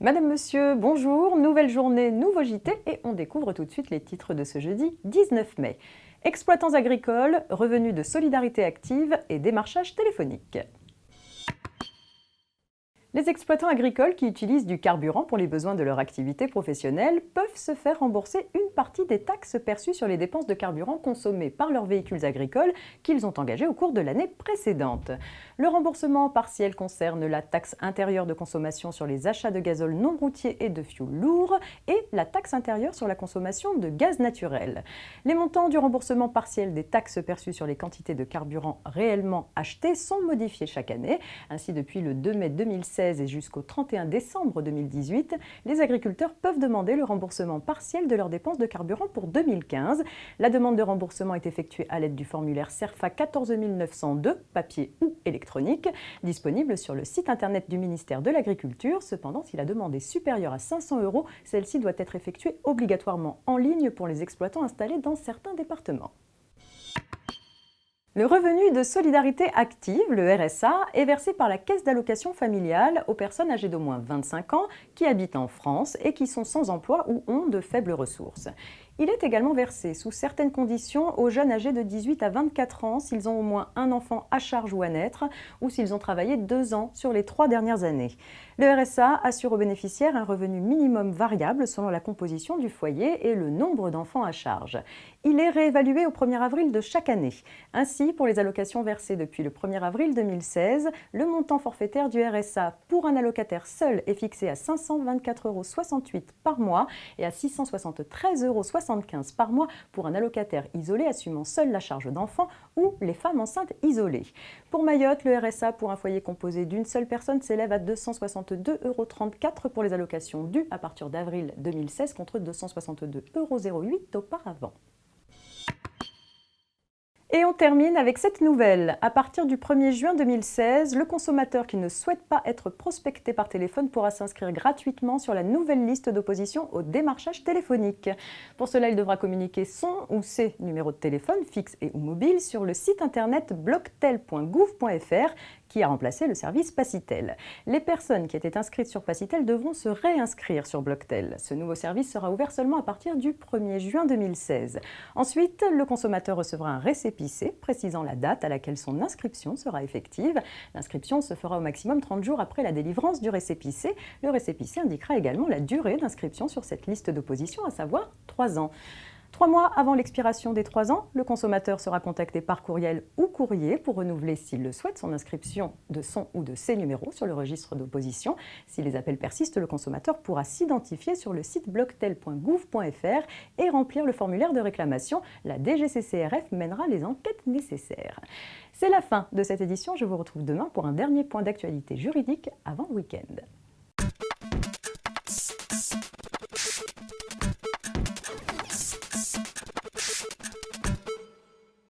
Madame, Monsieur, bonjour, nouvelle journée, nouveau JT et on découvre tout de suite les titres de ce jeudi 19 mai. Exploitants agricoles, revenus de solidarité active et démarchage téléphonique. Les exploitants agricoles qui utilisent du carburant pour les besoins de leur activité professionnelle peuvent se faire rembourser une partie des taxes perçues sur les dépenses de carburant consommées par leurs véhicules agricoles qu'ils ont engagés au cours de l'année précédente. Le remboursement partiel concerne la taxe intérieure de consommation sur les achats de gazole non routier et de fioul lourd et la taxe intérieure sur la consommation de gaz naturel. Les montants du remboursement partiel des taxes perçues sur les quantités de carburant réellement achetées sont modifiés chaque année. Ainsi, depuis le 2 mai 2016 et jusqu'au 31 décembre 2018, les agriculteurs peuvent demander le remboursement partiel de leurs dépenses de carburant pour 2015. La demande de remboursement est effectuée à l'aide du formulaire CERFA 14 902, papier ou électronique, disponible sur le site internet du ministère de l'Agriculture. Cependant, si la demande est supérieure à 500 €, celle-ci doit être effectuée obligatoirement en ligne pour les exploitants installés dans certains départements. Le revenu de solidarité active, le RSA, est versé par la Caisse d'allocation familiale aux personnes âgées d'au moins 25 ans qui habitent en France et qui sont sans emploi ou ont de faibles ressources. Il est également versé sous certaines conditions aux jeunes âgés de 18 à 24 ans s'ils ont au moins un enfant à charge ou à naître ou s'ils ont travaillé 2 ans sur les 3 dernières années. Le RSA assure aux bénéficiaires un revenu minimum variable selon la composition du foyer et le nombre d'enfants à charge. Il est réévalué au 1er avril de chaque année. Ainsi, pour les allocations versées depuis le 1er avril 2016, le montant forfaitaire du RSA pour un allocataire seul est fixé à 524,68 € par mois et à 673,75 € par mois pour un allocataire isolé assumant seul la charge d'enfants ou les femmes enceintes isolées. Pour Mayotte, le RSA pour un foyer composé d'une seule personne s'élève à 262,34 € pour les allocations dues à partir d'avril 2016 contre 262,08 € auparavant. Et on termine avec cette nouvelle. À partir du 1er juin 2016, le consommateur qui ne souhaite pas être prospecté par téléphone pourra s'inscrire gratuitement sur la nouvelle liste d'opposition au démarchage téléphonique. Pour cela, il devra communiquer son ou ses numéros de téléphone, fixes et ou mobiles, sur le site internet bloctel.gouv.fr qui a remplacé le service Pacitel. Les personnes qui étaient inscrites sur Pacitel devront se réinscrire sur Bloctel. Ce nouveau service sera ouvert seulement à partir du 1er juin 2016. Ensuite, le consommateur recevra un récépissé précisant la date à laquelle son inscription sera effective. L'inscription se fera au maximum 30 jours après la délivrance du récépissé. Le récépissé indiquera également la durée d'inscription sur cette liste d'opposition, à savoir 3 ans. 3 mois avant l'expiration des 3 ans, le consommateur sera contacté par courriel ou courrier pour renouveler, s'il le souhaite, son inscription de son ou de ses numéros sur le registre d'opposition. Si les appels persistent, le consommateur pourra s'identifier sur le site bloctel.gouv.fr et remplir le formulaire de réclamation. La DGCCRF mènera les enquêtes nécessaires. C'est la fin de cette édition. Je vous retrouve demain pour un dernier point d'actualité juridique avant le week-end.